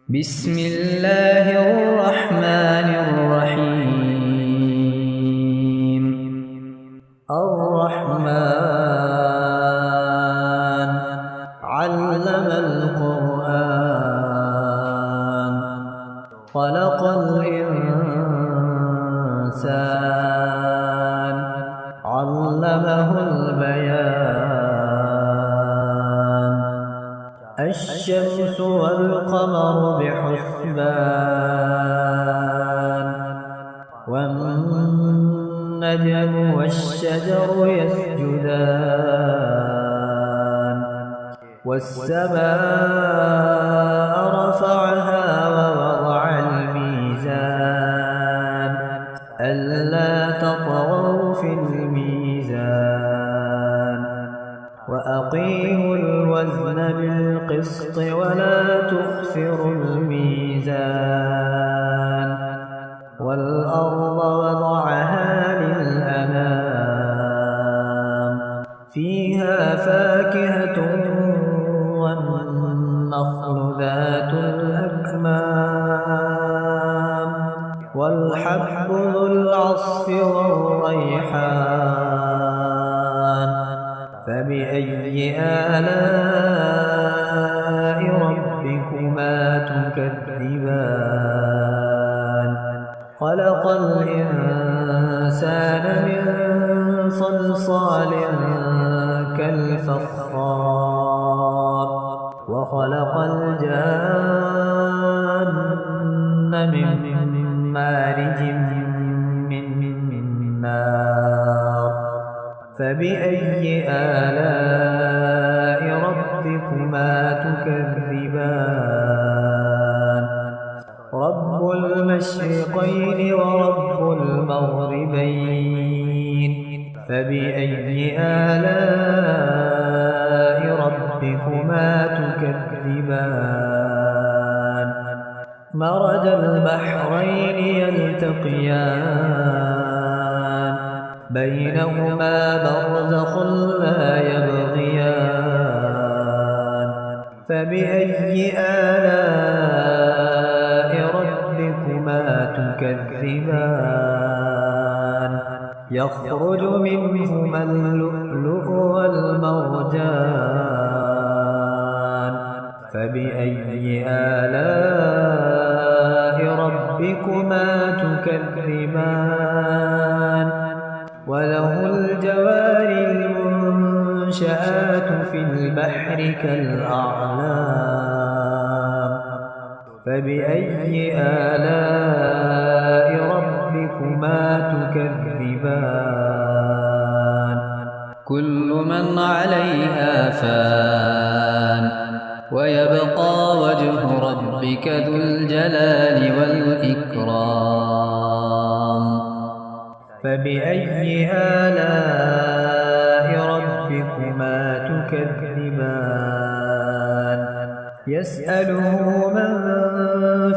بسم الله الرحمن الرحيم. الرحمن علم القرآن خلق الإنسان علمه البيان. الشمس والقمر بحسبان والنجم والشجر يسجدان والسماء رفعها ووضع الميزان ألا تطغوا في الميزان وأقيموا الوزن بالقسط ولا تخسروا الميزان والأرض وضعها للأنام فيها فاكهة والنخل ذات الأكمام والحب ذو العصف والريحان. فبأي آلاء ربكما تكذبان؟ خلق الإنسان من صلصال كالفخار وخلق الجان من مارج من نار. فبأي آلاء ربكما تكذبان؟ رب المشرقين ورب المغربين. فبأي آلاء ربكما تكذبان؟ مرج البحرين يلتقيان بينهما برزخ لا يبغيان. فبأي آلاء ربكما تكذبان؟ يخرج منهما اللؤلؤ والمرجان. فبأي آلاء ربكما تكذبان؟ وله الجوار المنشآت في البحر كالأعلام. فبأي آلاء ربكما تكذبان؟ كل من عليها فان ويبقى وجه ربك ذو الجلال والإكرام. فبأي آلاء ربكما تكذبان؟ يسأله من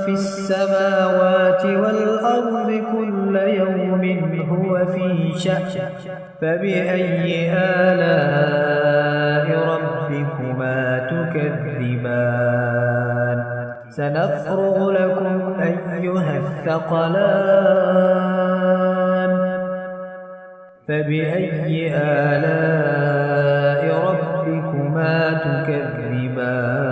في السماوات والأرض كل يوم هو في شأن. فبأي آلاء ربكما تكذبان؟ سنفرغ لكم أيها الثقلان. فبأي آلاء ربكما تكذبان؟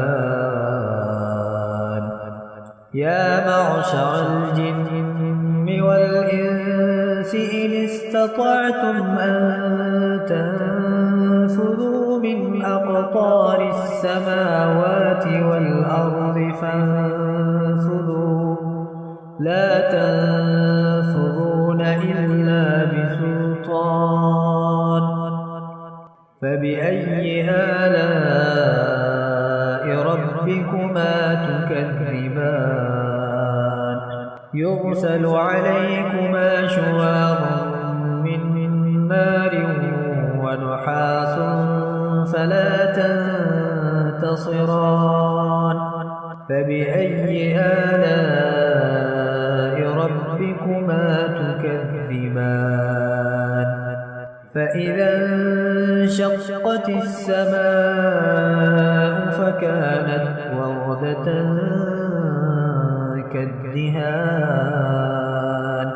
يا معشر الجن والإنس إن استطعتم أن تنفذوا من أقطار السماوات والأرض فانفذوا لا تنفذون إلا بسلطان. فبأي آلاء ربكما تكذبان؟ يرسل عليكما شواظ من نار ونحاس فلا تنتصران. فبأي آلاء ربكما تكذبان؟ فإذا انشقت السماء فكانت وردة الدهان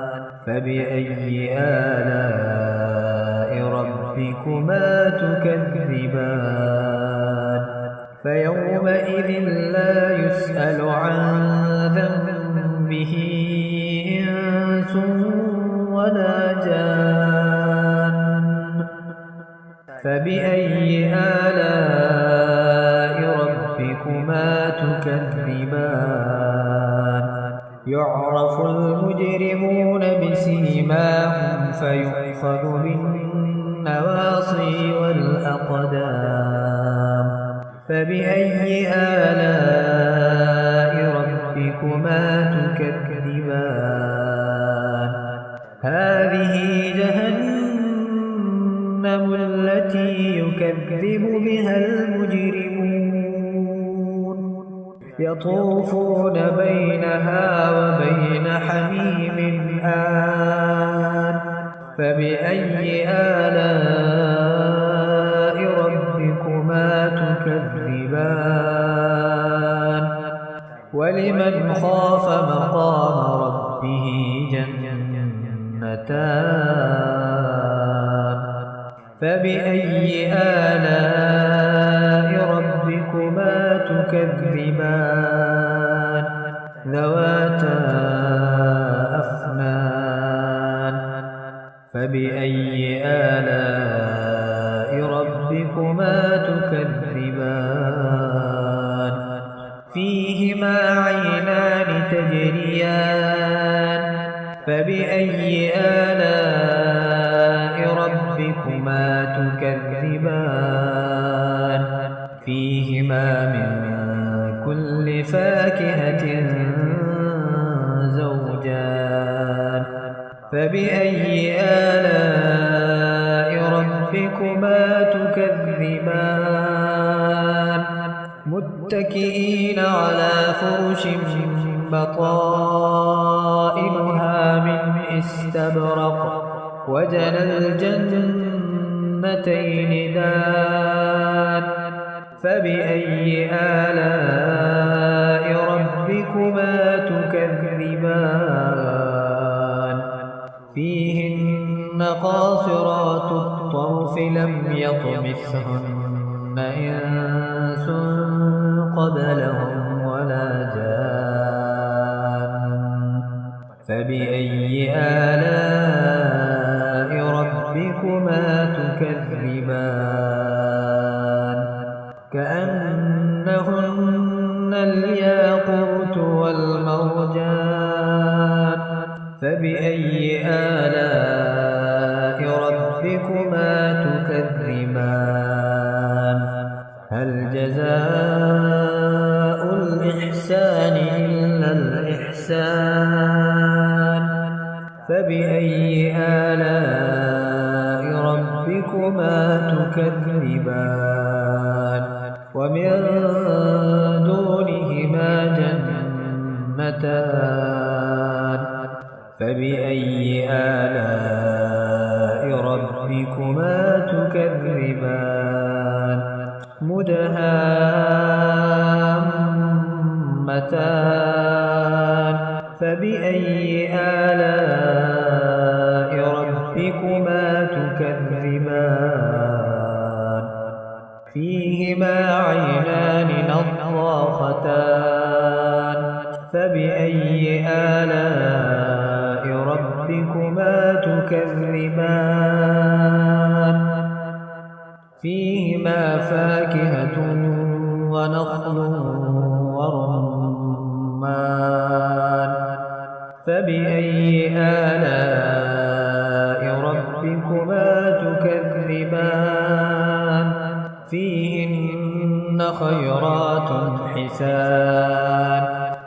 فبأي آلاء ربكما تكذبان فيومئذ لا يسأل عن ذنبه إنس ولا جان فبأي آلاء ربكما تكذبان يعرف المجرمون بسيماهم فيؤخذ بالنواصي والأقدام فبأي آلاء ربكما تكذبان هذه جهنم التي يكذب بها المجرمون يطوفون بينها وبين حميم آن فبأي آلاء ربكما تكذبان ولمن خاف مقام ربه جنتان فبأي آلاء ربكما تكذبان ذواتا أفنان فبأي آلاء ربكما تكذبان فيهما عينان تجريان فبأي آلاء ربكما تكذبان فيهما من كل فاكهة زوجان فبأي آلاء ربكما تكذبان متكئين على فرش بطائنها من استبرق وجنى الجنتين دان فبأي آلاء ربكما تكذبان فيهن قاصرات الطرف لم يطمثهن إنس قبلهم ولا جان فبأي آلاء ربكما تكذبان كأنهن الياقوت والمرجان فبأي آلاء ربكما تكذبان هل جزاء الإحسان إلا الإحسان فبأي آلاء ربكما تكذبان ومن دونهما جنتان فبأي آلاء ربكما تكذبان مدهامتان فبأي آلاء ربكما تكذبان فيهما عينان نضاختان فبأي آلاء ربكما تكذبان فيهما فاكهة ونخل ورمان فبأي آلاء ربكما تكذبان فيهن خيرات حسان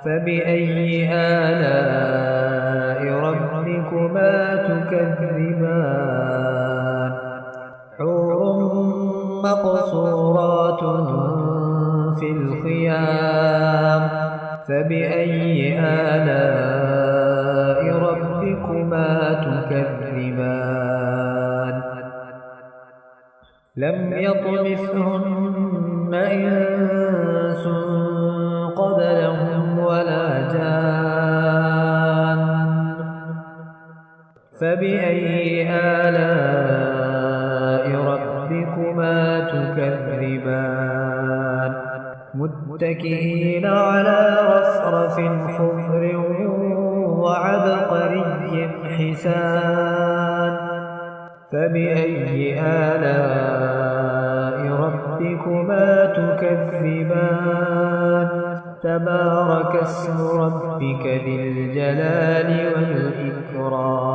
فبأي آلاء ربكما تكذبان حور مقصورات في الخيام فبأي آلاء ربكما تكذبان لم يطمثهن إنس قبلهم ولا جان تكذبان متكئين على رفرف خضر وعبقري حسان فبأي آلاء ربكما تكذبان تبارك اسم ربك ذي الجلال والإكرام